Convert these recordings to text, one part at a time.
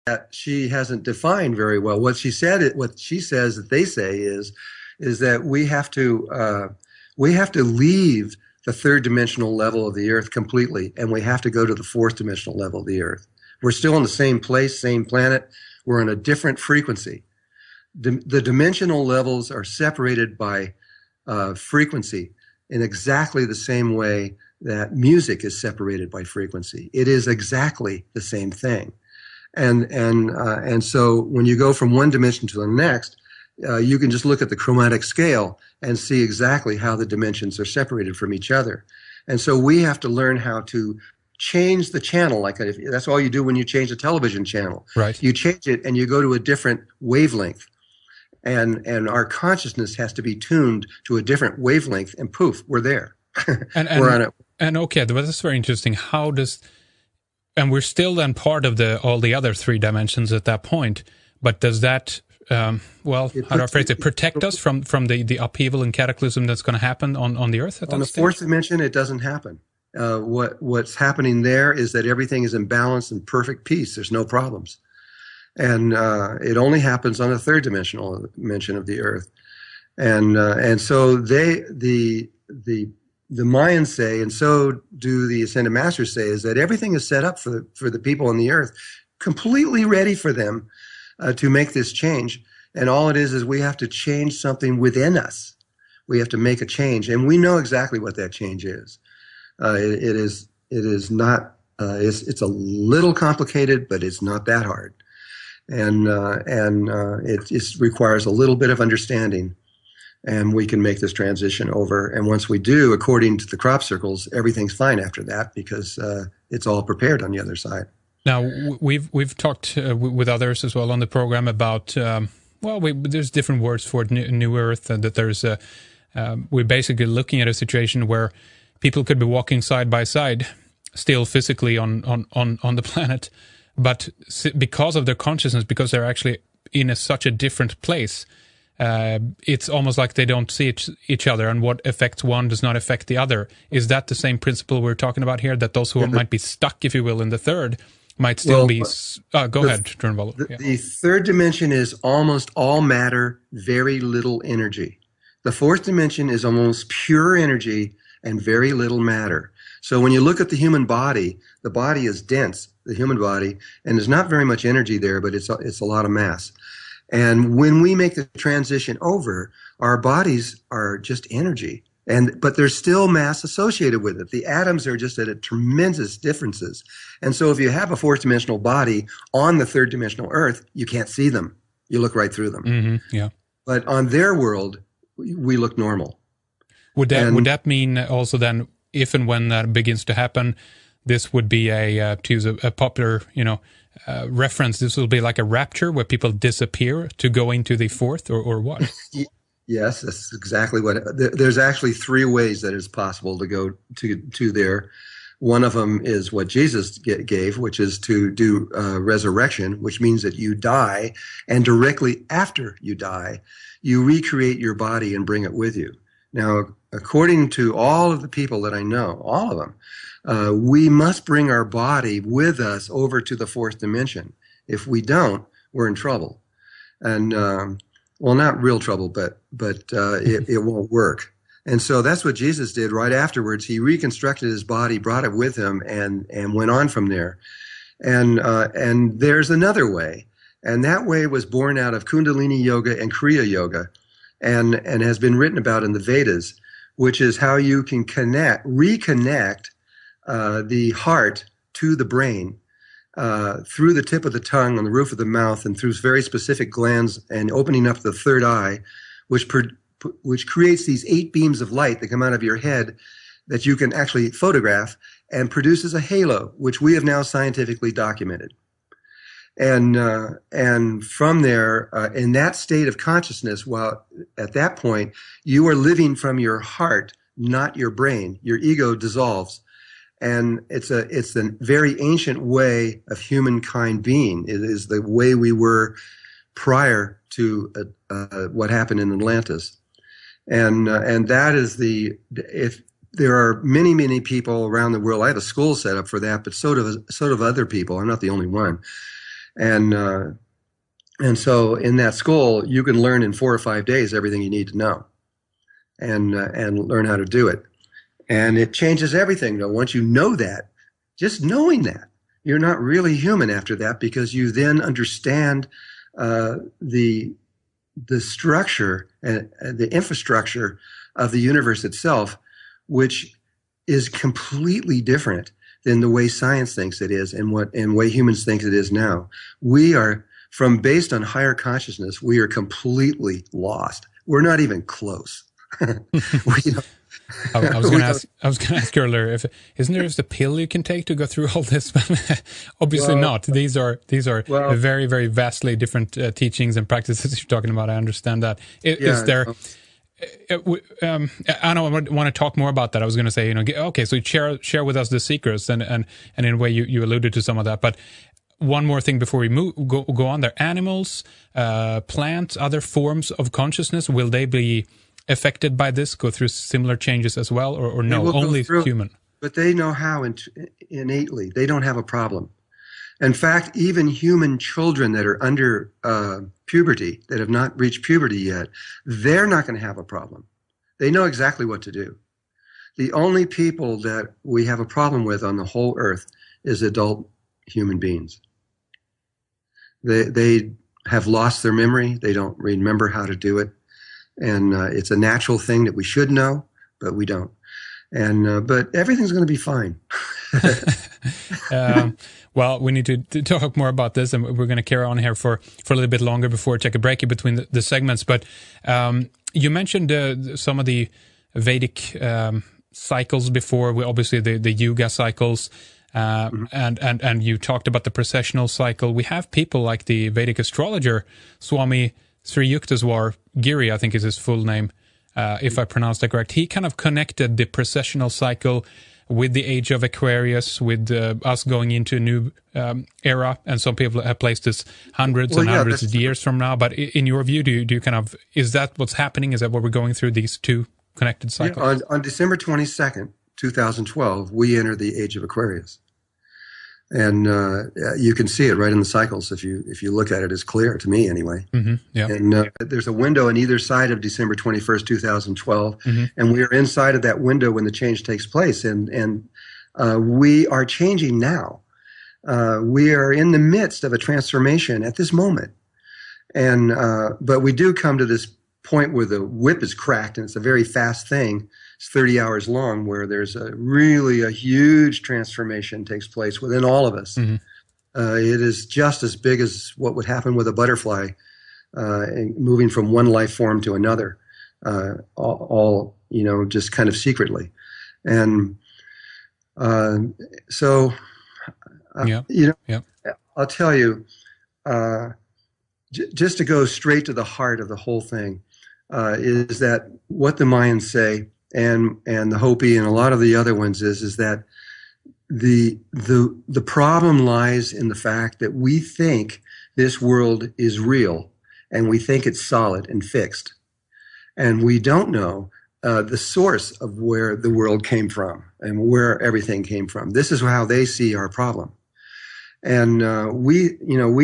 that she hasn't defined very well. What she says that they say is that we have to leave the third dimensional level of the earth completely, and we have to go to the fourth dimensional level of the earth. We're still in the same place, same planet. We're on a different frequency. The dimensional levels are separated by frequency in exactly the same way that music is separated by frequency. It is exactly the same thing. And so when you go from one dimension to the next, you can just look at the chromatic scale and see exactly how the dimensions are separated from each other. And so we have to learn how to change the channel. That's all you do when you change a television channel. Right. You change it and you go to a different wavelength. And our consciousness has to be tuned to a different wavelength, and poof, we're there. We're on it. And okay, that's very interesting. And we're still then part of all the other three dimensions at that point. But does that, how do I phrase it, protect us from the upheaval and cataclysm that's going to happen on the Earth at that On the stage? fourth dimension, it doesn't happen. What's happening there is that everything is in balance and perfect peace. There's no problems. And it only happens on the third dimension of the Earth. And so the Mayans say, and so do the Ascended Masters say, is that everything is set up for the people on the Earth, completely ready for them to make this change. And all it is we have to change something within us. We have to make a change, and we know exactly what that change is. It is not. It's a little complicated, but it's not that hard. And it just requires a little bit of understanding, and we can make this transition over. And once we do, according to the crop circles, everything's fine after that, because it's all prepared on the other side. Now, we've talked with others as well on the program about there's different words for it, New Earth, and that there's we're basically looking at a situation where people could be walking side by side, still physically on the planet. But because of their consciousness, because they're actually in such a different place, it's almost like they don't see each other, and what affects one does not affect the other. Is that the same principle we're talking about here, that those who might be stuck, if you will, in the third might still be... go ahead, Drunvalo. The third dimension is almost all matter, very little energy. The fourth dimension is almost pure energy and very little matter. So when you look at the human body, the body is dense, the human body, and there's not very much energy there, but it's a lot of mass. And when we make the transition over, our bodies are just energy, but there's still mass associated with it. The atoms are just at a tremendous differences. And so if you have a fourth dimensional body on the third dimensional Earth, you can't see them. You look right through them. Mm-hmm, yeah. But on their world, we look normal. Would that mean also then, if and when that begins to happen, this would be to use a popular, reference, this will be like a rapture where people disappear to go into the fourth, or what? Yes, that's exactly what. There's actually three ways that it's possible to go to there. One of them is what Jesus gave, which is to do resurrection, which means that you die, and directly after you die, you recreate your body and bring it with you. Now, according to all of the people that I know, all of them, we must bring our body with us over to the fourth dimension. If we don't, we're in trouble. And, not real trouble, but it won't work. And so that's what Jesus did right afterwards. He reconstructed his body, brought it with him, and went on from there. And there's another way. And that way was born out of Kundalini Yoga and Kriya Yoga, and has been written about in the Vedas, which is how you can reconnect the heart to the brain through the tip of the tongue on the roof of the mouth and through very specific glands, and opening up the third eye, which creates these 8 beams of light that come out of your head that you can actually photograph, and produces a halo, which we have now scientifically documented. And from there, in that state of consciousness, at that point, you are living from your heart, not your brain. Your ego dissolves. And it's a very ancient way of humankind being. It is the way we were prior to what happened in Atlantis. And that is if there are many, many people around the world. I have a school set up for that, but so do other people. I'm not the only one. And and so in that school, you can learn in 4 or 5 days everything you need to know, and learn how to do it. And it changes everything, though. Once you know that, just knowing that, you're not really human after that, because you then understand the structure and the infrastructure of the universe itself, which is completely different than the way science thinks it is and way humans think it is now. We are, based on higher consciousness, we are completely lost. We're not even close. I was going to ask earlier, isn't there just a pill you can take to go through all this? Obviously not. These are very, very vastly different teachings and practices you're talking about. I understand that. Is there? I don't want to talk more about that. I was going to say, okay, so share with us the secrets, and in a way you alluded to some of that. But one more thing before we go on there: animals, plants, other forms of consciousness, will they be affected by this, go through similar changes as well, or no, only human? But they know how innately. They don't have a problem. In fact, even human children that are under puberty, that have not reached puberty yet, they're not going to have a problem. They know exactly what to do. The only people that we have a problem with on the whole earth is adult human beings. They have lost their memory. They don't remember how to do it. And it's a natural thing that we should know, but we don't. And but everything's going to be fine. Well, we need to talk more about this, and we're going to carry on here for a little bit longer before we take a break in between the segments. But you mentioned some of the Vedic cycles before. Obviously, the Yuga cycles, and you talked about the precessional cycle. We have people like the Vedic astrologer Swami Sri Yukteswar Giri, I think is his full name, if I pronounced that correct. He kind of connected the precessional cycle with the age of Aquarius, with us going into a new era, and some people have placed this hundreds of years from now. But in your view, do you kind of, is that what's happening? Is that what we're going through, these two connected cycles? Yeah, on December 22nd, 2012, we enter the age of Aquarius. And you can see it right in the cycles. If you look at it, it's clear to me anyway. Yeah. And there's a window on either side of December 21st, 2012, and we are inside of that window when the change takes place. And we are changing now. We are in the midst of a transformation at this moment. And but we do come to this point where the whip is cracked, and it's a very fast thing. It's 30 hours long, where there's a huge transformation takes place within all of us. It is just as big as what would happen with a butterfly, moving from one life form to another, all just kind of secretly. And so, I'll tell you, just to go straight to the heart of the whole thing, is that what the Mayans say, and the Hopi and a lot of the other ones is that the problem lies in the fact that we think this world is real, and we think it's solid and fixed, and we don't know the source of where the world came from and where everything came from. This is how they see our problem. And we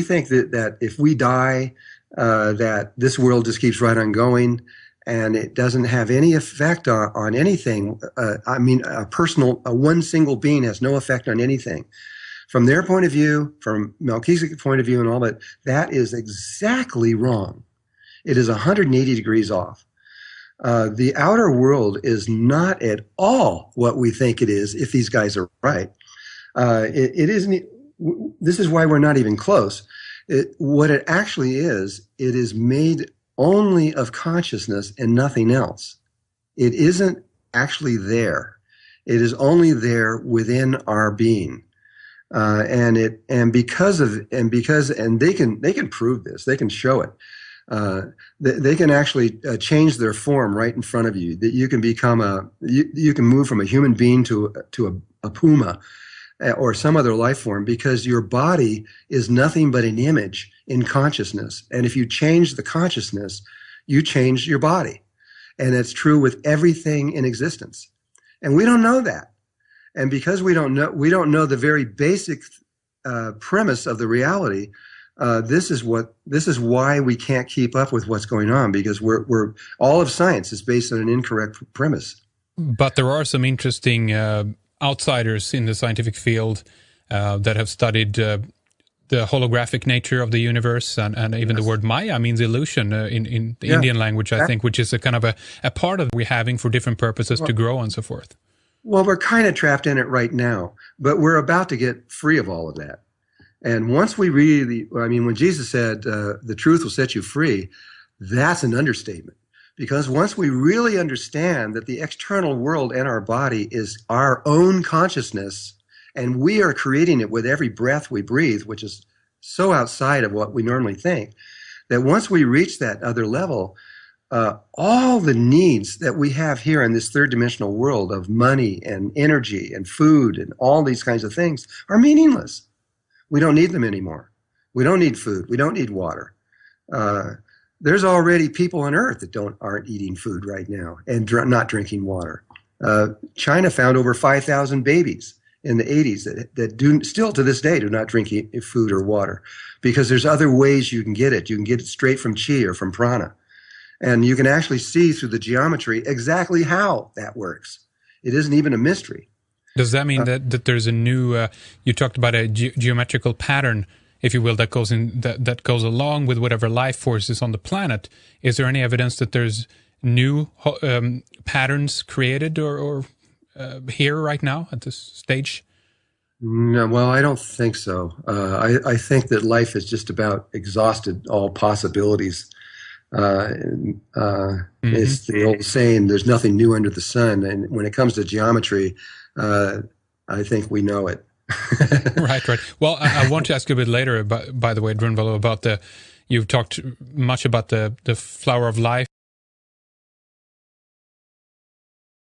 think that if we die, that this world just keeps right on going, and it doesn't have any effect on anything. One single being has no effect on anything. From their point of view, from Melchizedek's point of view and all that is exactly wrong. It is 180 degrees off. The outer world is not at all what we think it is, if these guys are right. It isn't. This is why we're not even close. What it actually is, it is made only of consciousness and nothing else. It isn't actually there. It is only there within our being, and they can prove this. They can show it. They can actually change their form right in front of you. That you can become you can move from a human being to a puma, or some other life form, because your body is nothing but an image in consciousness. And if you change the consciousness, you change your body. And it's true with everything in existence. And we don't know that. And because we don't know the very basic premise of the reality, This is why we can't keep up with what's going on, because we're all of science is based on an incorrect premise. But there are some interesting outsiders in the scientific field that have studied the holographic nature of the universe, and even the word Maya means illusion in the Indian language, I think, which is a kind of a part of we're having for different purposes to grow and so forth. Well, we're kind of trapped in it right now, but we're about to get free of all of that. And once we really, I mean, when Jesus said, the truth will set you free, that's an understatement. Because once we really understand that the external world and our body is our own consciousness, and we are creating it with every breath we breathe, which is so outside of what we normally think, that once we reach that other level, all the needs that we have here in this third dimensional world of money and energy and food and all these kinds of things are meaningless. We don't need them anymore. We don't need food. We don't need water. There's already people on Earth that aren't eating food right now and not drinking water. China found over 5,000 babies in the 80s that do still to this day do not drink food or water, because there's other ways you can get it. You can get it straight from chi or from prana. And you can actually see through the geometry exactly how that works. It isn't even a mystery. Does that mean that there's a new, you talked about a geometrical pattern, if you will, that goes in that goes along with whatever life force is on the planet? Is there any evidence that there's new patterns created or here right now at this stage? No, well, I don't think so. I think that life has just about exhausted all possibilities. It's the old saying, there's nothing new under the sun. And when it comes to geometry, I think we know it. Right. Well, I want to ask you a bit later, by the way, Drunvalo, about you've talked much about the flower of life